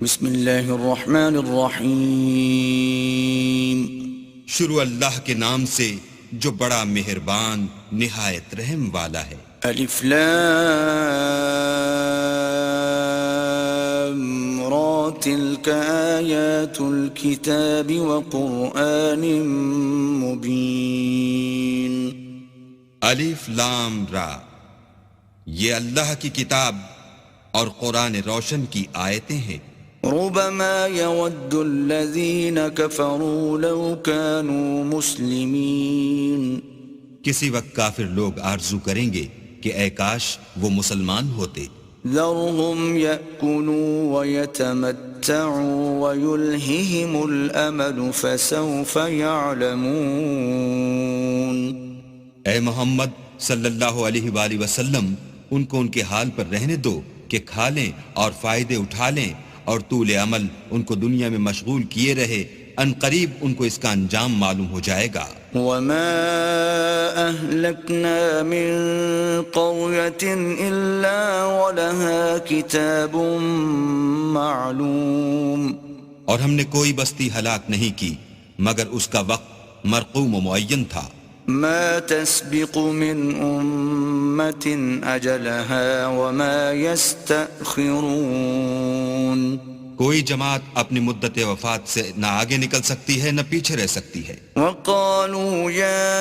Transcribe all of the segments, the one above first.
بسم اللہ الرحمن الرحیم شروع اللہ کے نام سے جو بڑا مہربان نہایت رحم والا ہے۔ الف لام را تلک آیات الکتاب وقرآن مبین۔ الف لام را، یہ اللہ کی کتاب اور قرآن روشن کی آیتیں ہیں۔ ربما يود الذين كفروا لو كانوا مسلمين۔ کسی وقت کافر لوگ آرزو کریں گے کہ اے کاش وہ مسلمان ہوتے۔ ذرهم يأكلوا ويتمتعوا ويلههم الأمل فسوف يعلمون۔ اے محمد صلی اللہ علیہ وآلہ وسلم، ان کو ان کے حال پر رہنے دو کہ کھا لیں اور فائدے اٹھا لیں، اور طول عمل ان کو دنیا میں مشغول کیے رہے، ان قریب ان کو اس کا انجام معلوم ہو جائے گا۔ وما أهلكنا من قرية إلا ولها كتاب معلوم۔ اور ہم نے کوئی بستی ہلاک نہیں کی مگر اس کا وقت مرقوم و معین تھا۔ ما تسبق من أمة أجلها وما يستأخرون۔ کوئی جماعت اپنی مدت وفات سے نہ آگے نکل سکتی ہے نہ پیچھے رہ سکتی ہے۔ وقالوا يا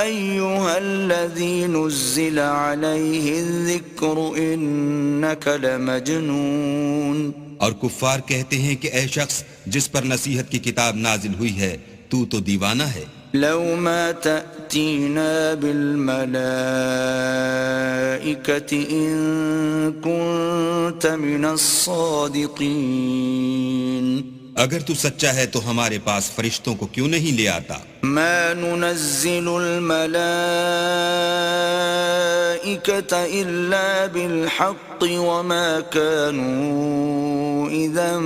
أيها الذي نزل عليه الذكر إنك لمجنون۔ اور کفار کہتے ہیں کہ اے شخص جس پر نصیحت کی کتاب نازل ہوئی ہے تو دیوانہ ہے۔ لو ما تأتينا بالملائكة إن كنت من الصادقين۔ اگر تو سچا ہے تو ہمارے پاس فرشتوں کو کیوں نہیں لے آتا؟ ما ننزل الملائكة إلا بالحق وما كانوا إذا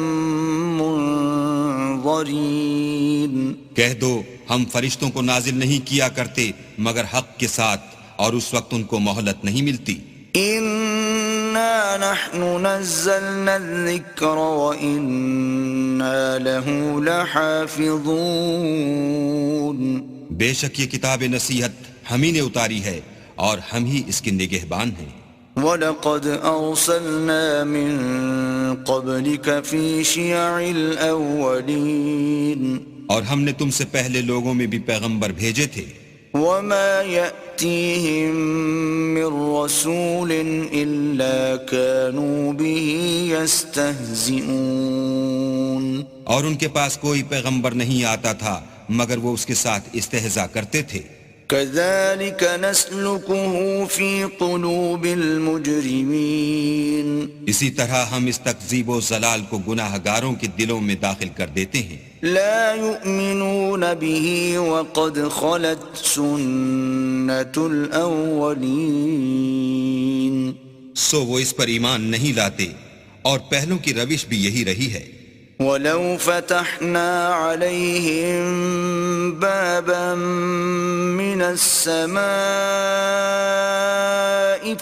منظرين۔ کہہ دو ہم فرشتوں کو نازل نہیں کیا کرتے مگر حق کے ساتھ، اور اس وقت ان کو مہلت نہیں ملتی۔ إنا نحن نزلنا الذكر وإنا له لحافظون۔ بے شک یہ کتاب نصیحت ہم ہی نے اتاری ہے اور ہم ہی اس کے نگہبان ہیں۔ وَلَقَدْ أَرْسَلْنَا مِن قَبْلِكَ فِي شِيَعِ الْأَوَّلِينَ۔ اور ہم نے تم سے پہلے لوگوں میں بھی پیغمبر بھیجے تھے۔ وَمَا يَأْتِيهِم مِّن رَّسُولٍ إِلَّا كَانُوا بِهِ يَسْتَهْزِئُونَ۔ اور ان کے پاس کوئی پیغمبر نہیں آتا تھا مگر وہ اس کے ساتھ استہزاء کرتے تھے۔ كَذَلِكَ نَسْلُكُهُ فِي قُلُوبِ الْمُجْرِمِينَ۔ اسی طرح ہم اس تکذیب و ضلال کو گناہ گاروں کے دلوں میں داخل کر دیتے ہیں۔ لا يؤمنون به وقد خلت سنة الأولين۔ سو وہ اس پر ایمان نہیں لاتے اور پہلوں کی روش بھی یہی رہی ہے۔ ولو فتحنا عليهم بابا من السماء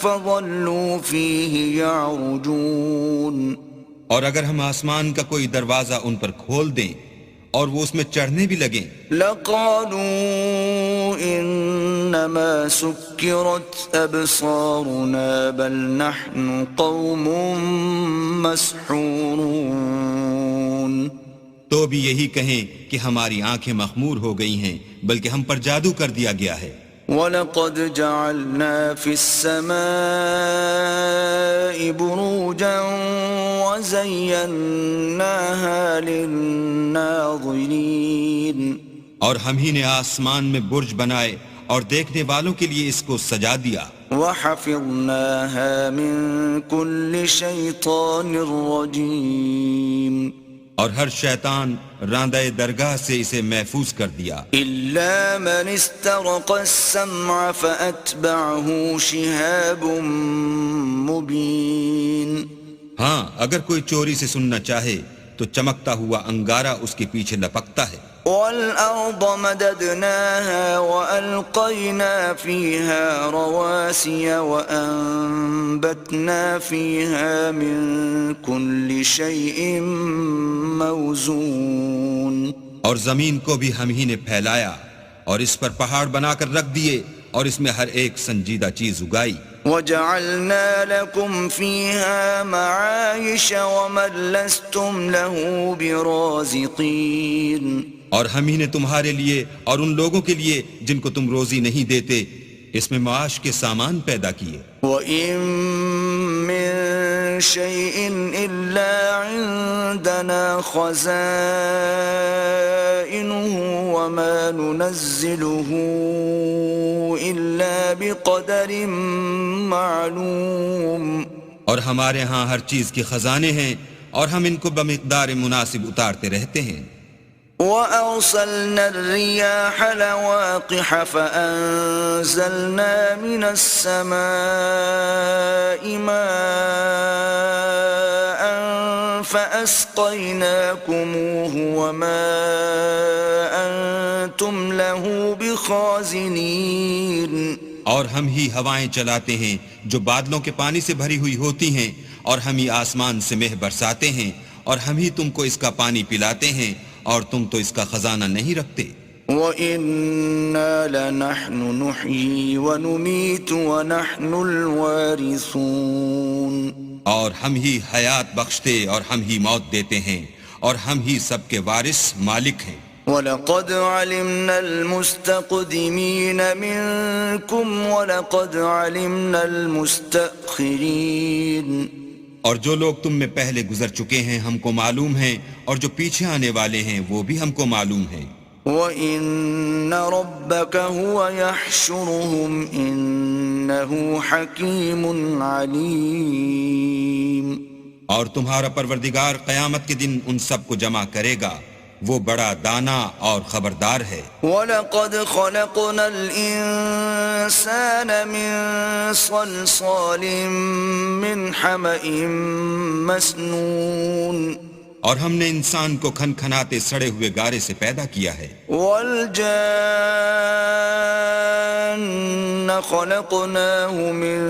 فظلوا فيه يعرجون۔ اور اگر ہم آسمان کا کوئی دروازہ ان پر کھول دیں اور وہ اس میں چڑھنے بھی لگیں، لقالوا انما سكرت ابصارنا بل نحن قوم مسحورون۔ تو بھی یہی کہیں کہ ہماری آنکھیں مخمور ہو گئی ہیں بلکہ ہم پر جادو کر دیا گیا ہے۔ وَلَقَدْ جَعَلْنَا فِي السَّمَاءِ بُرُوجًا وَزَيَّنَّاهَا لِلنَّاظِرِينَ۔ اور ہم ہی نے آسمان میں برج بنائے اور دیکھنے والوں کے لیے اس کو سجا دیا۔ وَحَفِظْنَاهَا مِن كُلِّ شَيْطَانٍ رَّجِيمٍ۔ اور ہر شیطان راندہ درگاہ سے اسے محفوظ کر دیا۔ إِلَّا مَنِ اسْتَرَقَ السَّمْعَ فَأَتْبَعَهُ شِهَابٌ مُّبِينٌ۔ ہاں اگر کوئی چوری سے سننا چاہے تو چمکتا ہوا انگارہ اس کے پیچھے لپکتا ہے۔ وَالْأَرْضَ مَدَدْنَاهَا وَأَلْقَيْنَا فِيهَا رَوَاسِيَ وَأَنبَتْنَا فِيهَا مِن كُلِّ شيء موزون اور زمین کو بھی ہم ہی نے پھیلایا اور اس پر پہاڑ بنا کر رکھ دیے اور اس میں ہر ایک سنجیدہ چیز اگائی. وَجَعَلْنَا لَكُمْ فِيهَا مَعَايِشَ وَمَن لَّسْتُمْ لَهُ بِرَازِقِينَ اور ہم ہی نے تمہارے لیے اور ان لوگوں کے لیے جن کو تم روزی نہیں دیتے اس میں معاش کے سامان پیدا کیے. وَإِن مِّن شَيْءٍ إِلَّا عِندَنَا خَزَائِنُهُ وَمَا نُنَزِّلُهُ إِلَّا بِقَدَرٍ مَّعْلُومٍ اور ہمارے ہاں ہر چیز کے خزانے ہیں اور ہم ان کو بمقدار مناسب اتارتے رہتے ہیں. وَأَرْسَلْنَا الرِّيَاحَ لَوَاقِحَ فَأَنزَلْنَا مِنَ السَّمَاءِ مَاءً فَأَسْقَيْنَاكُمُوهُ وَمَا أَنْتُمْ لَهُ بِخَازِنِينَ اور ہم ہی ہوائیں چلاتے ہیں جو بادلوں کے پانی سے بھری ہوئی ہوتی ہیں اور ہم ہی آسمان سے مہ برساتے ہیں اور ہم ہی تم کو اس کا پانی پلاتے ہیں اور تم تو اس کا خزانہ نہیں رکھتے. وَإِنَّا لَنَحْنُ نُحْيِي وَنُمِيتُ وَنَحْنُ الْوَارِثُونَ اور ہم ہی حیات بخشتے اور ہم ہی موت دیتے ہیں اور ہم ہی سب کے وارث مالک ہیں. وَلَقَدْ عَلِمْنَا الْمُسْتَقْدِمِينَ مِنْكُمْ وَلَقَدْ عَلِمْنَا الْمُسْتَأْخِرِينَ اور جو لوگ تم میں پہلے گزر چکے ہیں ہم کو معلوم ہیں اور جو پیچھے آنے والے ہیں وہ بھی ہم کو معلوم ہیں. وَإِنَّ رَبَّكَ هُوَ يَحْشُرُهُمْ إِنَّهُ حَكِيمٌ عَلِيمٌ اور تمہارا پروردگار قیامت کے دن ان سب کو جمع کرے گا وہ بڑا دانا اور خبردار ہے. وَلَقَدْ خَلَقْنَا الْإِنسَانَ مِنْ صَلْصَالٍ مِّنْ حَمَإٍ مَسْنُونٍ اور ہم نے انسان کو کھن کھناتے سڑے ہوئے گارے سے پیدا کیا ہے. وَالْجَانَّ خَلَقْنَاهُ مِنْ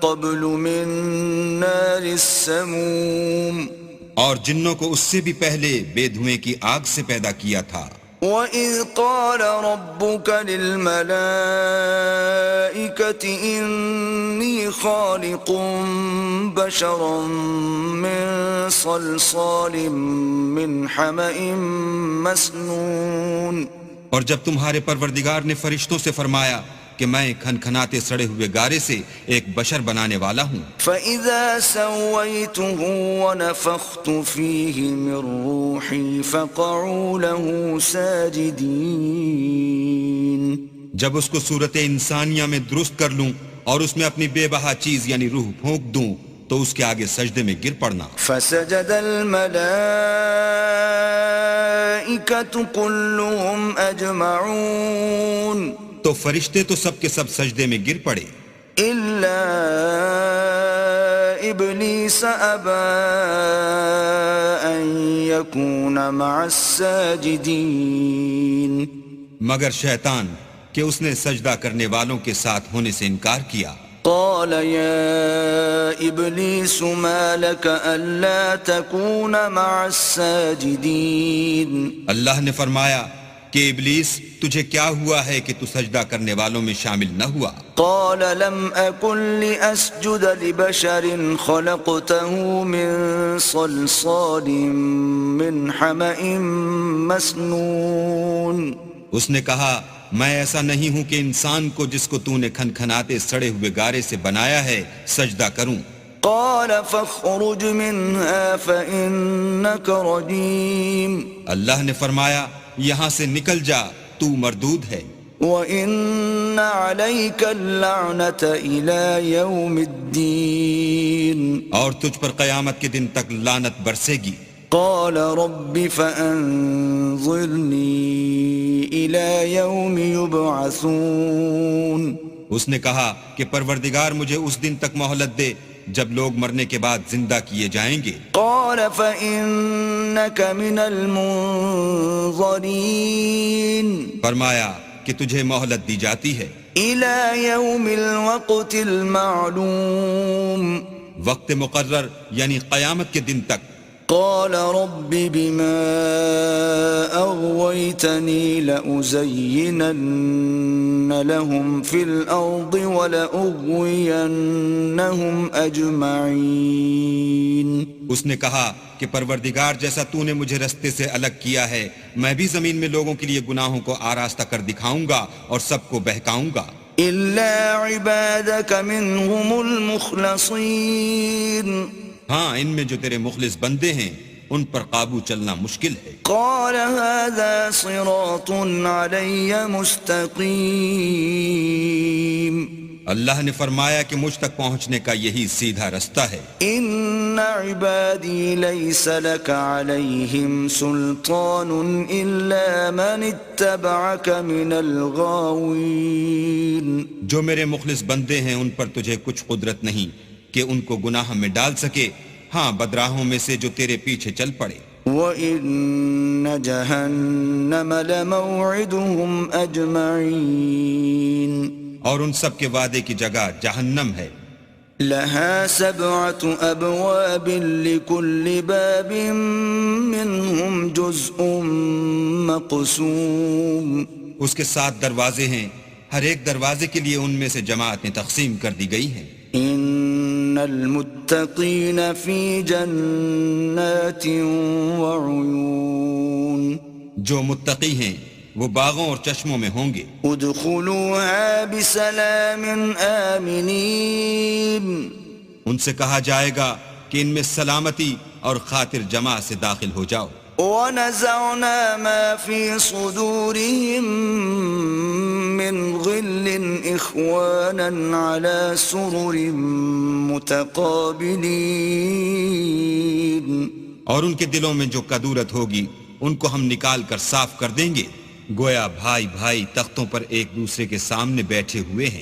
قَبْلُ مِنْ نَارِ السَّمُومِ اور جنوں کو اس سے بھی پہلے بے دھوئیں کی آگ سے پیدا کیا تھا. وَإِذْ قَالَ رَبُّكَ لِلْمَلَائِكَةِ إِنِّي خَالِقٌ بَشَرًا مِّن صَلْصَالٍ مِّنْ حَمَإٍ مَسْنُونٍ اور جب تمہارے پروردگار نے فرشتوں سے فرمایا کہ میں کھن کھناتے سڑے ہوئے گارے سے ایک بشر بنانے والا ہوں. فَإِذَا سَوَّيْتُهُ وَنَفَخْتُ فِيهِ مِن رُّوحِي فَقَعُوا لَهُ سَاجِدِينَ جب اس کو صورت انسانیہ میں درست کر لوں اور اس میں اپنی بے بہا چیز یعنی روح پھونک دوں تو اس کے آگے سجدے میں گر پڑنا. فَسَجَدَ الْمَلَائِكَةُ كُلُّهُمْ أَجْمَعُونَ تو فرشتے تو سب کے سب سجدے میں گر پڑے إِلَّا إِبْلِيسَ أَبَى أَن يَكُونَ مَعَ السَّاجِدِينَ مگر شیطان کہ اس نے سجدہ کرنے والوں کے ساتھ ہونے سے انکار کیا. قال يا إبليس ما لك ألا تكون مع الساجدين اللہ نے فرمایا کہ ابلیس تجھے کیا ہوا ہے کہ تو سجدہ کرنے والوں میں شامل نہ ہوا. قال لم أكن لأسجد لبشر خلقته من صلصال من حمأ مسنون اس نے کہا میں ایسا نہیں ہوں کہ انسان کو جس کو تو نے کھن کھناتے سڑے ہوئے گارے سے بنایا ہے سجدہ کروں. قال فاخرج منها فإنك رجيم اللہ نے فرمایا یہاں سے نکل جا تو مردود ہے. وَإِنَّ عَلَيْكَ اللَّعْنَةَ إِلَى يَوْمِ الدِّينِ اور تجھ پر قیامت کے دن تک لعنت برسے گی. قال رب فأنظرني إلى يوم يبعثون اس نے کہا کہ پروردگار مجھے اس دن تک مہلت دے جب لوگ مرنے کے بعد زندہ کیے جائیں گے. قال فإنك من المنظرين فرمایا کہ تجھے مہلت دی جاتی ہے إلى يوم الوقت المعلوم وقت مقرر یعنی قیامت کے دن تک. قال رب بما أغويتني لأزينن لهم في الأرض ولأغوينهم أجمعين. اس نے کہا کہ پروردگار جیسا تو نے مجھے رستے سے الگ کیا ہے، میں بھی زمین میں لوگوں کے لیے گناہوں کو آراستہ کر دکھاؤں گا اور سب کو بہکاؤں گا، إلا عبادك منهم المخلصين. ہاں ان میں جو تیرے مخلص بندے ہیں ان پر قابو چلنا مشکل ہے. قال هذا صراط علي مستقيم. اللہ نے فرمایا کہ مجھ تک پہنچنے کا یہی سیدھا رستہ ہے. إن عبادي ليس لك عليهم سلطان إلا من اتبعك من الغاوين. جو میرے مخلص بندے ہیں ان پر تجھے کچھ قدرت نہیں کہ ان کو گناہ میں ڈال سکے، ہاں بدراہوں میں سے جو تیرے پیچھے چل پڑے. وَإِنَّ جَهَنَّمَ لَمَوْعِدُهُمْ أَجْمَعِينَ. اور ان سب کے وعدے کی جگہ جہنم ہے. لَهَا 7 أَبْوَابٍ لِكُلِّ بَابٍ مِّنْهُمْ جُزْءٌ مَّقْسُومٌ. اس کے 7 دروازے ہیں، ہر ایک دروازے کے لیے ان میں سے جماعتیں تقسیم کر دی گئی ہیں. إِنَّ الْمُتَّقِينَ فِي جَنَّاتٍ وَعُيُونٍ. جو متقی ہیں وہ باغوں اور چشموں میں ہوں گے. ادخلوها بسلام آمنین. ان سے کہا جائے گا کہ ان میں سلامتی اور خاطر جمع سے داخل ہو جاؤ. ونزعنا ما في صدورهم من غل إخوانا على سرر متقابلين. اور ان کے دلوں میں جو کدورت ہوگی ان کو ہم نکال کر صاف کر دیں گے، گویا بھائی بھائی تختوں پر ایک دوسرے کے سامنے بیٹھے ہوئے ہیں.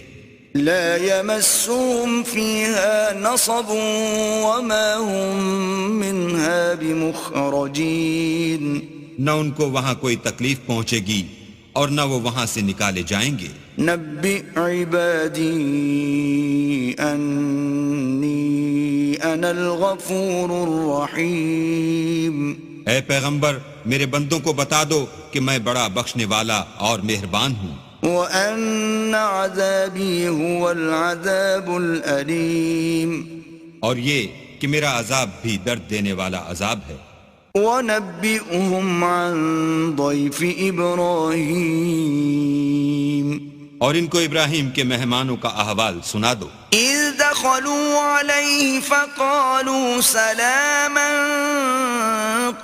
لا يمسهم فيها نصب وما هم منها بمخرجين. نہ ان کو وہاں کوئی تکلیف پہنچے گی اور نہ وہ وہاں سے نکالے جائیں گے. نبئ عبادي أني أنا الغفور الرحيم. اے پیغمبر میرے بندوں کو بتا دو کہ میں بڑا بخشنے والا اور مہربان ہوں. وَأَنَّ عَذَابِي هُوَ الْعَذَابُ الْأَلِيمُ. اور یہ کہ میرا عذاب بھی درد دینے والا عذاب ہے. وَنَبِّئُهُمْ عَنْ ضَيْفِ إِبْرَاهِيمَ. اور ان کو ابراہیم کے مہمانوں کا احوال سنا دو. إِذْ دَخَلُوا عَلَيْهِ فَقَالُوا سَلَامًا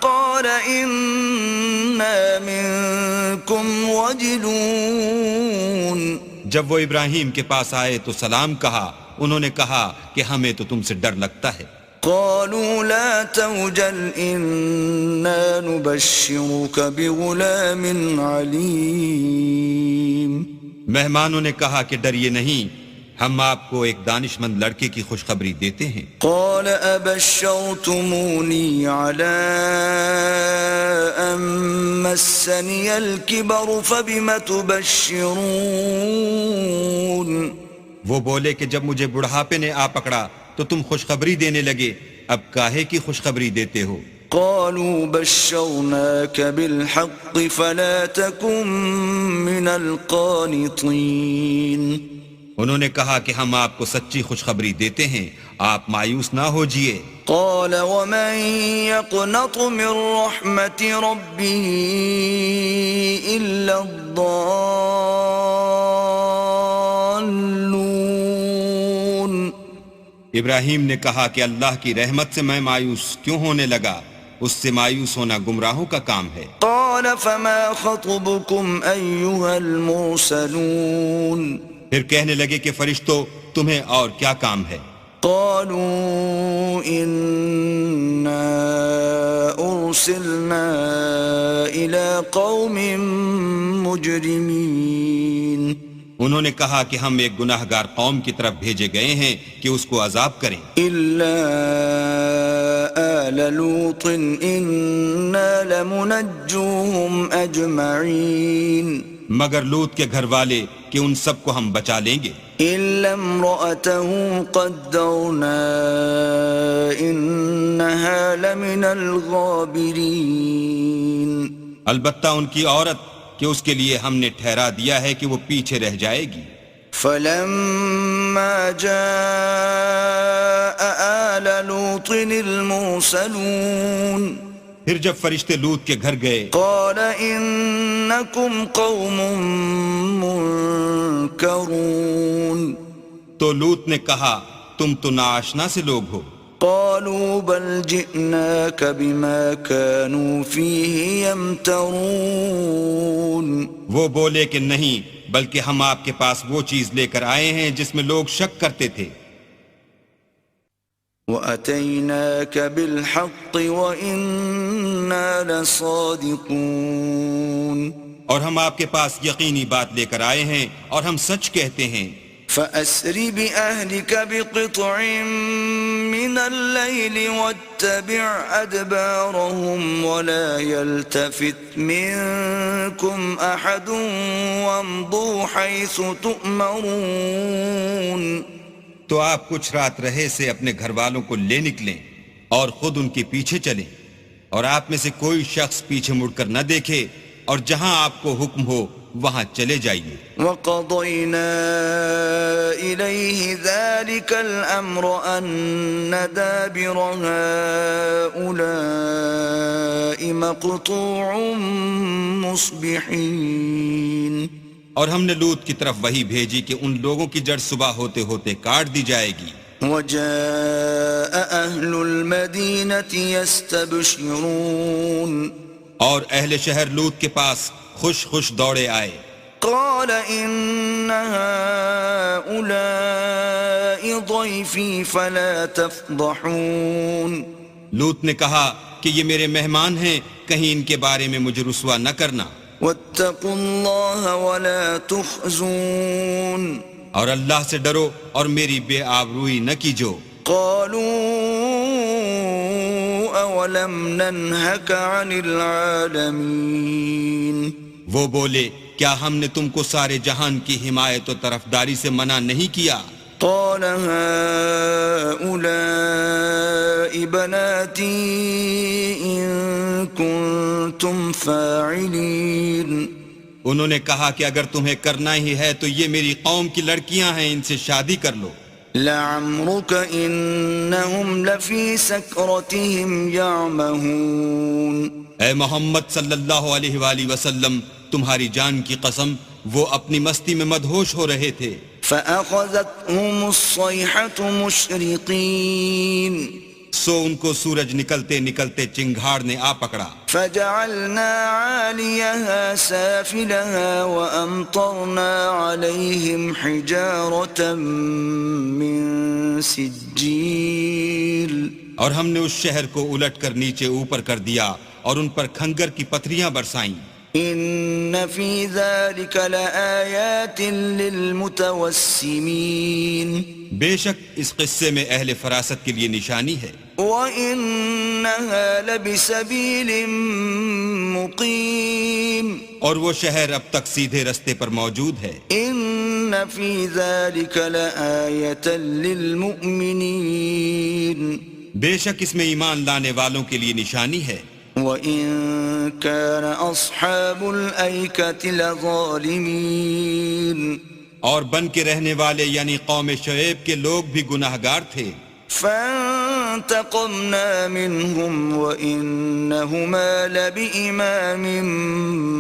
قَالَ إِنَّا مِنْكُمْ وَجِلُونَ. جب وہ ابراہیم کے پاس آئے تو سلام کہا، انہوں نے کہا کہ ہمیں تو تم سے ڈر لگتا ہے. قالوا لا توجل إنا نبشرك بغلام عليم. مہمانوں نے کہا کہ ڈریے نہیں، ہم آپ کو ایک دانش مند لڑکے کی خوشخبری دیتے ہیں. قال أبشرتموني على أن مسني الكبر فبم تبشرون. وہ بولے کہ جب مجھے بڑھاپے نے آ پکڑا تو تم خوشخبری دینے لگے، اب کاہے کی خوشخبری دیتے ہو؟ قالوا بشرناك بالحق فلا تكن من القانطين. انہوں نے کہا کہ ہم آپ کو سچی خوشخبری دیتے ہیں، آپ مایوس نہ ہو جیے. قال ومن يقنط من رحمة ربه إلا الضالون. ابراہیم نے کہا کہ اللہ کی رحمت سے میں مایوس کیوں ہونے لگا؟ اس سے مایوس ہونا گمراہوں کا کام ہے. قال فما خطبكم أيها المرسلون. پھر کہنے لگے کہ فرشتوں تمہیں اور کیا کام ہے؟ قالوا إنا أرسلنا إلى قوم مجرمين. انہوں نے کہا کہ ہم ایک گناہ گار قوم کی طرف بھیجے گئے ہیں کہ اس کو عذاب کریں. إلا آل لوط إنا لمنجوهم أجمعين. مگر لوط کے گھر والے کہ ان سب کو ہم بچا لیں گے، إلا امرأته قدرنا إنها لمن الغابرين. البتہ ان کی عورت کہ اس کے لیے ہم نے ٹھہرا دیا ہے کہ وہ پیچھے رہ جائے گی. فلما جاء آل لوط المرسلون پھر جب فرشتے لوط کے گھر گئے قال إنكم قوم منكرون. تو لوط نے کہا تم تو ناآشنا سے لوگ ہو. قالوا بل جئناك بما كانوا فيه يمترون. وہ بولے کہ نہیں، بلکہ ہم آپ کے پاس وہ چیز لے کر آئے ہیں جس میں لوگ شک کرتے تھے. وَأَتَيْنَاكَ بِالْحَقِّ وَإِنَّا لَصَادِقُونَ. اور ہم آپ کے پاس یقینی بات لے کر آئے ہیں اور ہم سچ کہتے ہیں. فَأَسْرِ بِأَهْلِكَ بِقِطْعٍ مِّنَ اللَّيْلِ وَاتَّبِعْ أَدْبَارَهُمْ وَلَا يَلْتَفِتْ مِنكُمْ أَحَدٌ وَامْضُوا حَيْثُ تُؤْمَرُونَ. تو آپ کچھ رات رہے سے اپنے گھر والوں کو لے نکلیں اور خود ان کے پیچھے چلیں، اور آپ میں سے کوئی شخص پیچھے مڑ کر نہ دیکھے، اور جہاں آپ کو حکم ہو وہاں چلے جائیے. وَقَضَيْنَا إِلَيْهِ ذَلِكَ الْأَمْرَ أَنَّ دَابِرَ هَؤُلَاءِ مَقْطُوعٌ مُصْبِحِينَ. اور ہم نے لوط کی طرف وحی بھیجی کہ ان لوگوں کی جڑ صبح ہوتے ہوتے کاٹ دی جائے گی. وَجَاءَ أَهْلُ الْمَدِينَةِ يَسْتَبْشِرُونَ. اور اہل شہر لوط کے پاس خوش خوش دوڑے آئے. قال إن هؤلاء ضيفي فلا تفضحون. لوط نے کہا کہ یہ میرے مہمان ہیں، کہیں ان کے بارے میں مجھے رسوا نہ کرنا. واتقوا الله ولا تخزون. اور اللہ سے ڈرو اور میری بے آبروئی نہ کیجو. قالوا اولم ننهك عن العالمين. وہ بولے کیا ہم نے تم کو سارے جہان کی حمایت و طرفداری سے منع نہیں کیا؟ قال هؤلاء بناتي إن كنتم فاعلين. انہوں نے کہا کہ اگر تمہیں کرنا ہی ہے تو یہ میری قوم کی لڑکیاں ہیں، ان سے شادی کر لو. لعمرك إنهم لفي سكرتهم يعمهون. اے محمد صلی اللہ علیہ وآلہ وسلم، تمہاری جان کی قسم وہ اپنی مستی میں مدہوش ہو رہے تھے. فأخذتهم الصيحة مشرقين. سو ان کو سورج نکلتے نکلتے چنگھاڑ نے آ پکڑا. فجعلنا عاليها سافلها وأمطرنا عليهم حجارة من سجيل. اور ہم نے اس شہر کو الٹ کر نیچے اوپر کر دیا اور ان پر کھنگر کی پتھریاں برسائیں. إن في ذلك لآيات للمتوسمين. بے شک اس قصے میں اہل فراست کے لیے نشانی ہے. وَإِنَّهَا لَبِسَبِيلٍ مُقِيمٍ. اور وہ شہر اب تک سیدھے رستے پر موجود ہے. إِنَّ فِي ذَلِكَ لَآيَةً لِلْمُؤْمِنِينَ. بے شک اس میں ایمان لانے والوں کے لیے نشانی ہے. وَإِن كَانَ أَصْحَابُ الْأَيْكَةِ لَظَالِمِينَ. اور بن کے رہنے والے یعنی قوم شعیب کے لوگ بھی گناہگار تھے. فانتقمنا منهم وإنهما لبإمام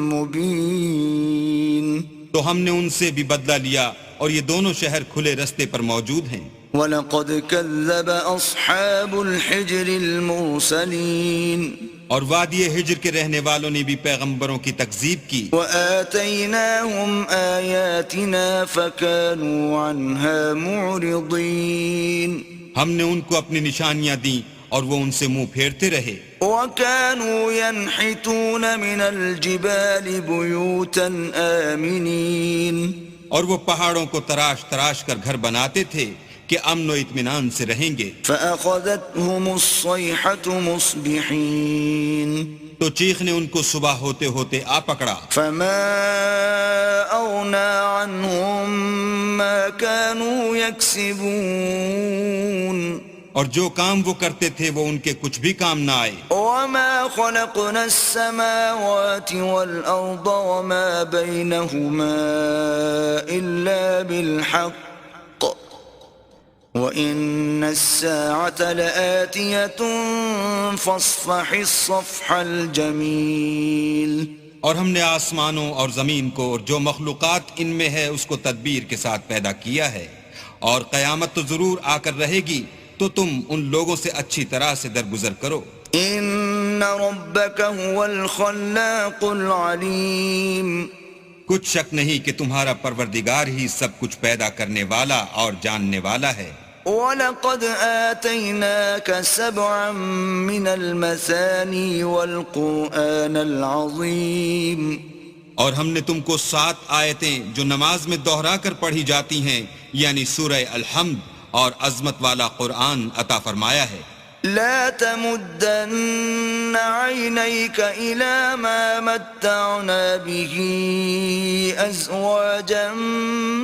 مبين. تو ہم نے ان سے بھی بدلہ لیا اور یہ دونوں شہر کھلے رستے پر موجود ہیں. وَلَقَدْ كَذَّبَ أَصْحَابُ الْحِجْرِ الْمُرْسَلِينَ. اور وادی ہجر کے رہنے والوں نے بھی پیغمبروں کی تکذیب کی. وَآتَيْنَاهُمْ آيَاتِنَا فَكَانُوا عَنْهَا مُعْرِضِينَ. ہم نے ان کو اپنی نشانیاں دیں اور وہ ان سے منہ پھیرتے رہے. وَكَانُوا يَنْحِتُونَ مِنَ الْجِبَالِ بُيُوتًا آمِنِينَ. اور وہ پہاڑوں کو تراش تراش کر گھر بناتے تھے کہ امن و اطمینان سے رہیں گے. فأخذتهم الصيحة مصبحين. تو چیخ نے ان کو صبح ہوتے ہوتے آ پکڑا. فما أغنى عنهم ما كانوا يكسبون اور جو کام وہ کرتے تھے وہ ان کے کچھ بھی کام نہ آئے. وما خلقنا السماوات والأرض وما بينهما إلا بالحق وإن الساعة لآتية فاصفح الصفح الجميل. اور ہم نے آسمانوں اور زمین کو اور جو مخلوقات ان میں ہے اس کو تدبیر کے ساتھ پیدا کیا ہے، اور قیامت تو ضرور آ کر رہے گی، تو تم ان لوگوں سے اچھی طرح سے درگزر کرو. ان ربك هو الخلاق العليم. کچھ شک نہیں کہ تمہارا پروردگار ہی سب کچھ پیدا کرنے والا اور جاننے والا ہے. وَلَقَدْ آتَيْنَاكَ سَبْعًا مِّنَ الْمَثَانِي وَالْقُرْآنَ الْعَظِيمِ. اور ہم نے تم کو 7 آیتیں جو نماز میں دوہرا کر پڑھی جاتی ہیں، یعنی سورہ الحمد اور عظمت والا قرآن عطا فرمایا ہے. لا تمدن عينيك إلى ما متعنا به أزواجا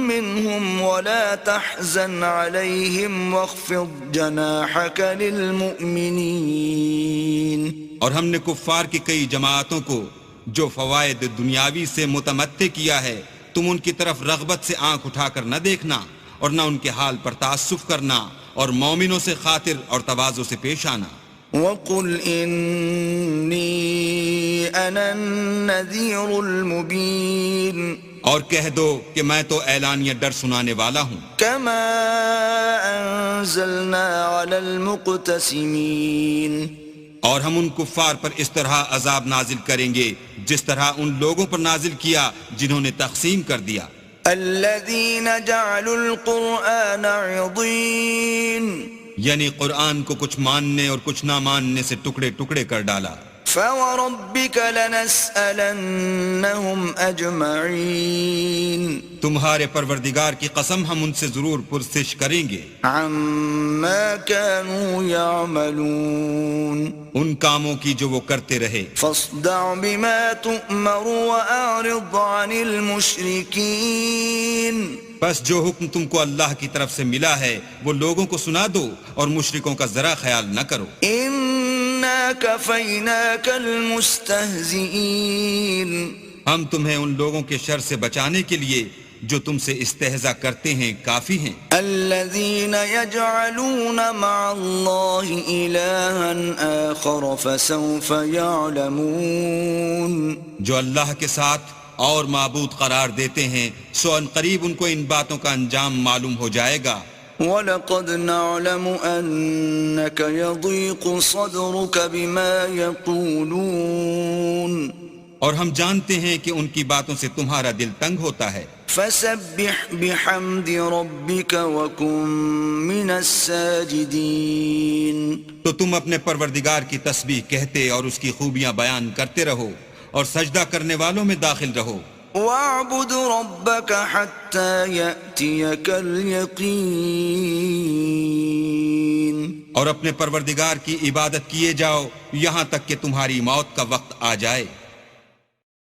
منهم ولا تحزن عليهم واخفض جناحك للمؤمنين. اور ہم نے کفار کی کئی جماعتوں کو جو فوائد دنیاوی سے متمتع کیا ہے، تم ان کی طرف رغبت سے آنکھ اٹھا کر نہ دیکھنا اور نہ ان کے حال پر تعسف کرنا، اور مومنوں سے خاطر اور تواضع سے پیش آنا. وَقُلْ إِنِّي أَنَا النَّذِيرُ الْمُبِينُ. اور کہہ دو کہ میں تو اعلانیہ ڈر سنانے والا ہوں. كَمَا أَنزَلْنَا عَلَى الْمُقْتَسِمِينَ. اور ہم ان کفار پر اس طرح عذاب نازل کریں گے جس طرح ان لوگوں پر نازل کیا جنہوں نے تقسیم کر دیا. الذين جعلوا القرآن عضين. یعنی قرآن کو کچھ ماننے اور کچھ نہ ماننے سے ٹکڑے ٹکڑے کر ڈالا. فوربك لنسألنهم أجمعين. تمہارے پروردگار کی قسم ہم ان سے ضرور پرسش کریں گے عما كانوا يعملون. ان کاموں کی جو وہ کرتے رہے. فاصدع بما تؤمر وأعرض عن المشركين. بس جو حکم تم کو اللہ کی طرف سے ملا ہے وہ لوگوں کو سنا دو اور مشرکوں کا ذرا خیال نہ کرو. إنا كفيناك المستهزئين. ہم تمہیں ان لوگوں کے شر سے بچانے کے لیے جو تم سے استہزاء کرتے ہیں کافی ہیں. الذين يجعلون مع الله إلها آخر فسوف يعلمون. جو اللہ کے ساتھ اور معبود قرار دیتے ہیں سو ان قریب ان کو ان باتوں کا انجام معلوم ہو جائے گا. وَلَقَدْ نَعْلَمُ أَنَّكَ يَضِيقُ صَدْرُكَ بِمَا يَقُولُونَ. اور ہم جانتے ہیں کہ ان کی باتوں سے تمہارا دل تنگ ہوتا ہے. فَسَبِّحْ بِحَمْدِ رَبِّكَ وَكُن مِّنَ السَّاجِدِينَ. تو تم اپنے پروردگار کی تسبیح کہتے اور اس کی خوبیاں بیان کرتے رہو اور سجدہ کرنے والوں میں داخل رہو. وَاعْبُدْ رَبَّكَ حَتَّى يَأْتِيَكَ الْيَقِينُ. اور اپنے پروردگار کی عبادت کیے جاؤ یہاں تک کہ تمہاری موت کا وقت آ جائے.